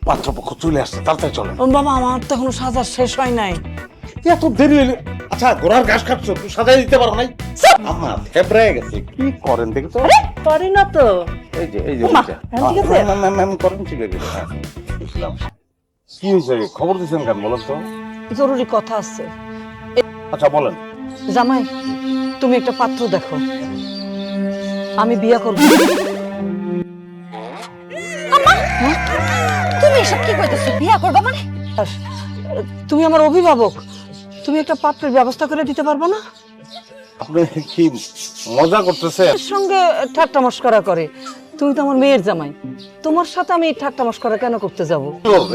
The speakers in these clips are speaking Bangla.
পাত্রপক্ষ চলে আসছে, তাড়াতাড়ি চলে। বাবা আমার তো এখনো সাজা শেষ হয় নাই। এত দেরি হইলে? আচ্ছা ঘোড়ার ঘাস খাচ্ছ, তুই সাজাই দিতে পারো নাই? আমার থেবড়ে গেছে, কি করেন দেখি তো। পারি না তো। এই যে এই যে ওমা, ঠিক আছে। ম্যাম করেন, ঠিক আছে। হ্যাঁ, বুঝলাম। কি হয়েছে, খবর দিচ্ছেন কেন বলেন তো? জরুরি কথা আছে। আচ্ছা বলেন। জামাই তুমি একটা পাত্র দেখো, আমি বিয়ে করব। তুমি এসব কি কইতেছো? বিয়া করবা মানে? তুমি আমার অভিভাবক, তুমি একটা পাত্রের ব্যবস্থা করে দিতে পারবে না? আপনি কি মজা করতেছেন? এর সঙ্গে ঠাট্টা মশকরা করে। তুমি তো আমার মেয়ের জামাই, তোমার সাথে আমি ঠাট্টা মশকরা কেন করতে যাব?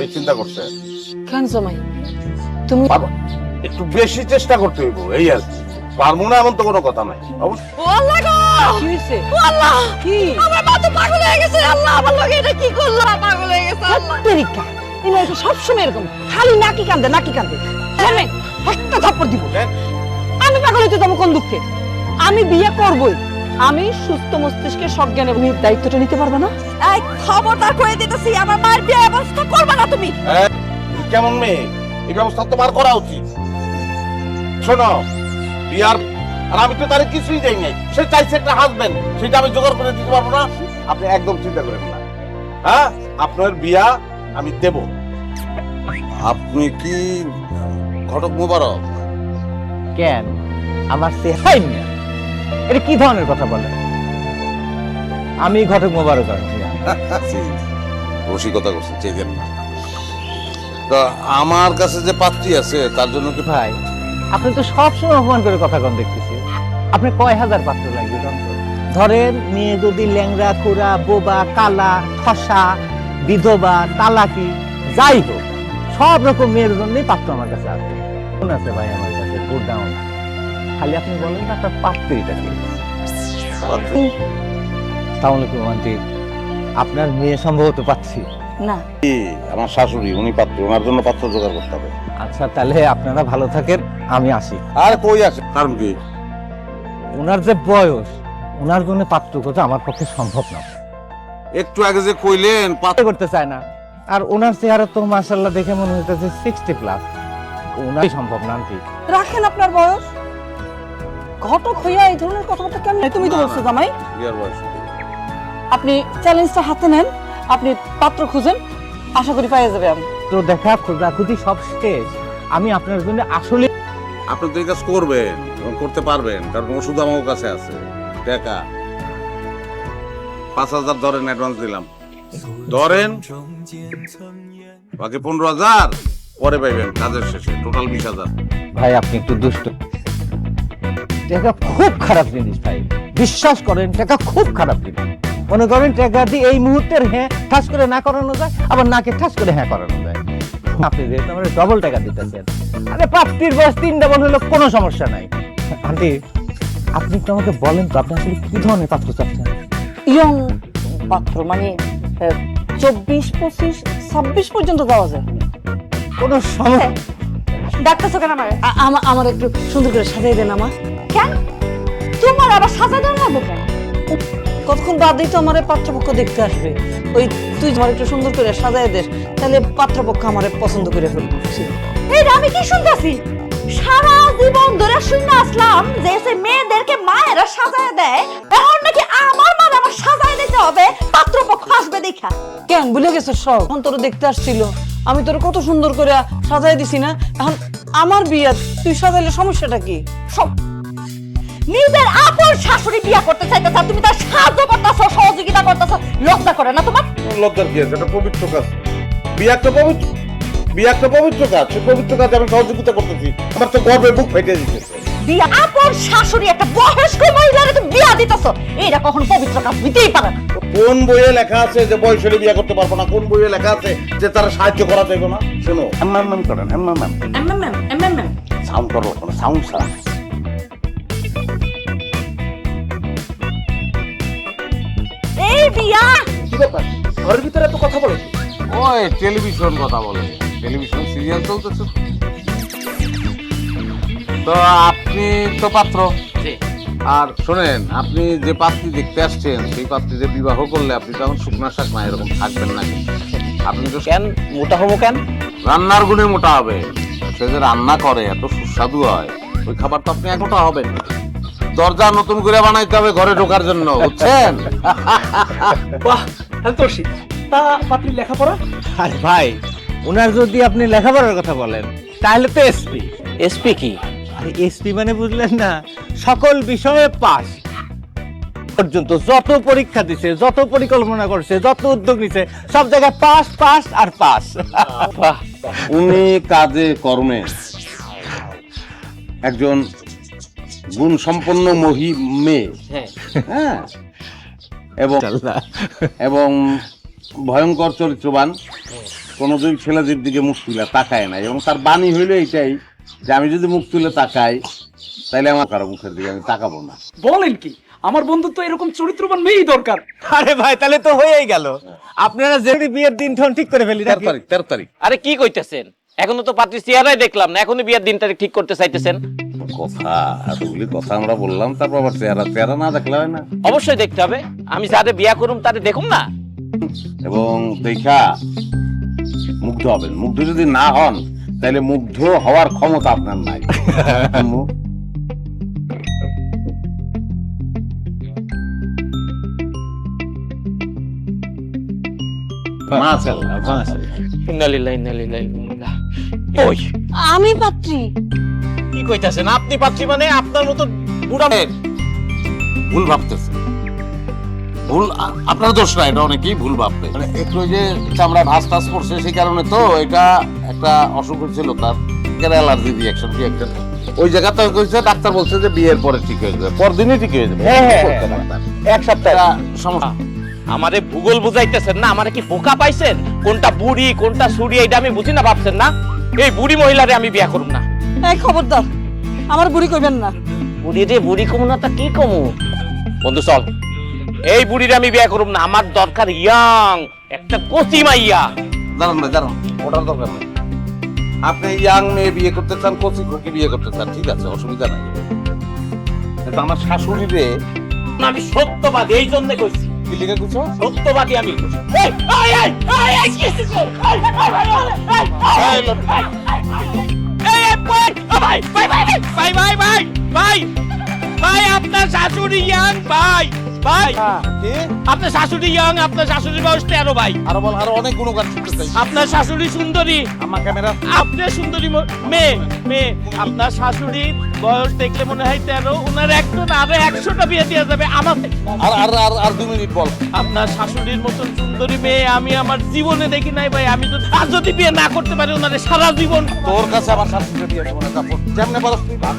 এই চিন্তা করছে কেন জামাই? তুমি বাবা একটু বেশি চেষ্টা করতে হইব, এই আর কি। পারবো না এমন তো কোনো কথা নাই। অবশ্যই ও আল্লাহ গো! কি হয়েছে? ও আল্লাহ! কি আমার মা তো পাগল হয়ে গেছে। আল্লাহ আমার লগে এটা কি করলো? পাগল হয়ে গেছে আল্লাহ। তেরিকা এই মেয়ে সবসময় এরকম, খালি নাকি কান্দে নাকি কান্দে। জামাই একটা থাপ্পড় দিব। আমি পাগল হইতে যাবো কোন দুঃখে? আমি বিয়ে করবই। আমি সুস্থ মস্তিষ্কে সজ্ঞানে তুমি দায়িত্বটা নিতে পারবে না? এই খবরদার কয়ে দিতেছি, আমার মায়ের বিয়ে ব্যবস্থা করবা না তুমি। কেমন মেয়ে, এই ব্যবস্থা তোমার করা উচিত। শোনো, বিয়ার আর আমি তো তার কিছুই দেই নাই। সে চাইছে একটা হাজবেন্ড, সেটা আমি জোগাড় করে দিতে পারবো না। আপনি একদম চিন্তা করেন না। হ্যাঁ, আপনার বিয়া আমি দেব। আপনি কি ঘটক মোবারক? কেন আমার সেহাই না, এটা কি ধরনের কথা বলেন? আমি ঘটক মোবারক আছি। রসিকতা করছেন, চেকেন না। তা আমার কাছে যে পাত্রী আছে তার জন্য কি? ভাই আপনি তো সবসময় অপমান করে কথা কন দেখতেছি। আপনি কয় হাজার পাত্র লাগবে ধরেন? মেয়ে যদি ল্যাংড়া, খোড়া, বোবা, কালা, খসা, বিধবা, তালাকি, যাই হোক, সব রকম মেয়ের জন্যই পাত্র আমার কাছে আছে। কোন আছে ভাই আমার কাছে? গোডাউন। খালি আপনি বলেন না আপনার পাত্রীটা কি? তাহলে কি আন্টি আপনার মেয়ে সম্ভবত পাচ্ছি না, আমার শাশুড়ি, উনি পাত্র, ওনার জন্য পাত্র জোগাড় করতে হবে। আচ্ছা তাহলে আপনারা ভালো থাকেন, আমি আসি। আর কই আছে? কারণ কি? ওনার যে বয়স, ওনার জন্য পাত্র খোঁজা আমার পক্ষে সম্ভব না। একটু আগে যে কইলেন পাত্র করতে চায় না, আর ওনার চেহারা তো মাশাআল্লাহ দেখে মনে হইতেছে 60+। ওনারই সম্ভব না আন্টি। রাখেন আপনার বয়স। ঘটক হইয়া এই ধরনের কথাবার্তা কেন? তুমি তো বলছো জামাই। বিয়ার বয়স আপনি চ্যালেঞ্জটা হাতে নেন, আপনি পাত্র খুঁজেন, আশা করি পাওয়া যাবে। আমি তো দেখা খোঁজাখুঁজি সব শেষ। আমি আপনার জন্য আসলে আপনি তো এই কাজ করবেন এবং করতে পারবেন, কারণ ওষুধ আমার কাছে আছে। টাকা 5,000 ধরেন, অ্যাডভান্স দিলাম। ধরেন বাকি 15,000 পরে পাইবেন কাজের শেষে, টোটাল 20,000। ভাই আপনি একটু দুষ্ট। টাকা খুব খারাপ জিনিস ভাই, বিশ্বাস করেন টাকা খুব খারাপ জিনিস। মনে করেন টাকা দিয়ে এই মুহূর্তের হ্যাঁ ঠাস করে না করানো যায়, আবার নাকে ঠাস করে হ্যাঁ করানো যায়। আপনি যেহেতু আমার ডবল টাকা দিতেছেন, আরে প্রাপ্তির বয়স 3 ডাবল হলো কোনো সমস্যা নাই। আন্টি আপনি একটু আমাকে বলেন তো, আপনি আসলে কি ধরনের পাত্র চাচ্ছেন? ইয়ং পাত্র মানে 24, 25, 26 পর্যন্ত যাওয়া যায়। কোনো সমস্যা? ডাক্তার কেন আমার? আমার একটু সুন্দর করে সাজিয়ে দেন আমার। কেন তোমার আবার সাজা দেওয়া লাগবে কেন? কতক্ষণ বাদেই তো আমার পাত্রপক্ষ দেখতে আসবে। ওই তুই আমার একটু সুন্দর করে সাজায় দে, তাহলে পাত্রপক্ষ আমার পছন্দ করে ফেলবে। এই আমি কি শুনতেছি? সারা জীবন ধরে শুনে আসলাম যে সে মেয়েদেরকে মায়েরা সাজায় দেয়, এখন নাকি আমার মা আমার সাজায় দিতে হবে পাত্রপক্ষ আসবে দেখা। কেন ভুলে গেছো সব? এখন তোর দেখতে আসছিল, আমি তোর কত সুন্দর করে সাজাই দিছি না? এখন আমার বিয়ে, তুই সাজাইলে সমস্যাটা কি? সব নিজের আপন শাশুড়ি বিয়ে করতে চাইতেছ, তুমি তার সাহায্য করতেছ, সহযোগিতা করতেছ, লজ্জা করে না তোমার? লজ্জার কি আছে? এটা পবিত্র কাজ। বিয়ে একটা পবিত্র, বিয়ে একটা পবিত্র কাজ। সেই পবিত্র কাজে আমি সহযোগিতা করতেছি, আমার তো গর্বে বুক ফেটে দিতেছে। বিয়ে আপন শাশুড়ি একটা বয়স্ক মহিলারে তুমি বিয়ে দিতেছ, এইটা কখনো পবিত্র কাজ হইতেই পারে না। কোন বইয়ে লেখা আছে যে বয়স হলে বিয়ে করতে পারবো না? কোন বইয়ে লেখা আছে যে তারা সাহায্য করা যাবে না? শোনো, এমএম করেন, এমএম সাউন্ড করো, কোনো সাউন্ড ছাড়া। এই বিয়া কি ব্যাপার? ঘরের ভিতরে এত কথা বলে? ওই টেলিভিশন কথা বলে, টেলিভিশন সিরিয়াল চলতেছে। তো আপনি তো পাত্র, আর শোনেন, আপনি যে পাত্রী দেখতে আসছেন সেই পাত্রী যে বিবাহ করলে আপনি তখন শুকনা শাক না এরকম থাকবেন না। আপনি তো কেন মোটা হবো কেন? রান্নার গুণে মোটা হবে। সে যে রান্না করে এত সুস্বাদু হয়, ওই খাবার তো আপনি এক মোটা হবেন। দরজা নতুন করে বানাইতে হবে ঘরে ঢোকার জন্য, বুঝছেন? বাহ তাহলে তো শীত। তা পাত্রীর লেখাপড়া? আরে ভাই, ওনার যদি আপনি লেখাপড়ার কথা বলেন তাহলে তো এসপি। এসপি কি? আরে এসপি মানে বুঝলেন না, সকল বিষয়ে পাস পর্যন্ত যত পরীক্ষা দিছে, যত পরিকল্পনা করছে, যত উদ্যোগ নিছে, সব জায়গায় পাস পাস আর পাস। বাহ, উনি কাজে কর্মে একজন গুণ সম্পন্ন মেয়ে, হ্যাঁ, এবং ভয়ঙ্কর চরিত্রবান, কোনোদিন ছেলেদের দিকে মুখ তুলে তাকায় না, এবং তার বাণী হইলো এইটাই যে আমি যদি মুখ তুলে তাকাই তাহলে আমার কারো মুখের দিকে আমি তাকাবো না। বলেন কি, আমার বন্ধু তো এরকম চরিত্রবান মেয়েই দরকার। আরে ভাই, তাহলে তো হয়েই গেল। আপনারা যেটি বিয়ের দিন ঠন ঠিক করে ফেলি। 13 তারিখ। আরে কি কইতেছেন? এখনো তো পাত্রী চেহারাই দেখলাম না, এখনই বিয়ের দিনটা ঠিক করতে চাইতেছেন? কথা এতগুলি কথা আমরা বললাম, তারপর আবার চেহারা না দেখলে হয় না। অবশ্যই দেখতে হবে। আমি যারে বিয়া করুম তারে দেখুম না? এবং দেখা মুগ্ধ হবেন। মুগ্ধ যদি না হন তাহলে মুগ্ধ হওয়ার ক্ষমতা আপনার নাই। ইন্নালিল্লাহি ইন্না ইলাইহি রাজিউন। ওই আমি পাত্রী। কি কইতাছেন? আপনি পাত্রী মানে আপনার মতো বুড়া ভুল ভাবতেছে। ভুল আপনার দোষ না, এটা অনেকেই ভুল ভাববে। মানে একটু ওই যে চামড়া ভাঁজ টাস পড়ছে, সেই কারণে তো এটা একটা অসুখ হয়েছিল তার, অ্যালার্জি রিয়াকশন কি একটা ওই জায়গাতে কইছে। ডাক্তার বলছে যে বিয়ের পরে ঠিক হয়ে যাবে, পরদিনই ঠিক হয়ে যাবে। এক সপ্তাহ সমস্যা। আমারে ভূগোল বুঝাইতেছেন না? আমারে কি বোকা পাইছেন? কোনটা বুড়ি কোনটা ছুরি এটা আমি বুঝি না ভাবছেন না? এই বুড়ি মহিলারে আমি বিয়া করব না। এই খবরদার, আমার বুড়ি কইবেন না। বুড়ি রে, বুড়ি কমু না তা কি কমু? বন্ধু চল, এই বুড়িরে আমি বিয়া করব না। আমার দরকার ইয়াং একটা কচি মাইয়া। দাঁড়ান, ওটার দরকার নেই। আপনি ইয়াং মেয়ে বিয়ে করতে চান, কচি খুকি বিয়ে করতে চান, ঠিক আছে, অসুবিধা নাই। কিন্তু আমার শাশুড়ি রে আমি সত্যবাদী, এই জন্য কইছি। কি লিখে কইছো? সত্যবাদী আমি। এই এই এই এই এই কি হইছে? ভাই আপনার শাশুড়ি ইয়াং ভাই। আপনার শাশুড়ি ইয়াং, আপনার শাশুড়ির বয়স 13 ভাই। আরো বল, আরো অনেক গুণগান শুনতে চাই। আপনার শাশুড়ি সুন্দরী। আমার ক্যামেরা। আপনার সুন্দরী মেয়ে। আপনার শাশুড়ির বয়স দেখলে মনে হয় 13। ওনার একটা না আরো 100টা বিয়ে দেওয়া যাবে আমার। আর 2 মিনিট বল। আপনার শাশুড়ির মতন সুন্দরী মেয়ে আমি আমার জীবনে দেখি নাই ভাই। আমি তো আর যদি বিয়ে না করতে পারি ওনারে সারা জীবন। তোর কাছে আমার শাশুড়ি বিয়ে দেবো না, তারপর যেমনে পারস তুই ভাগ।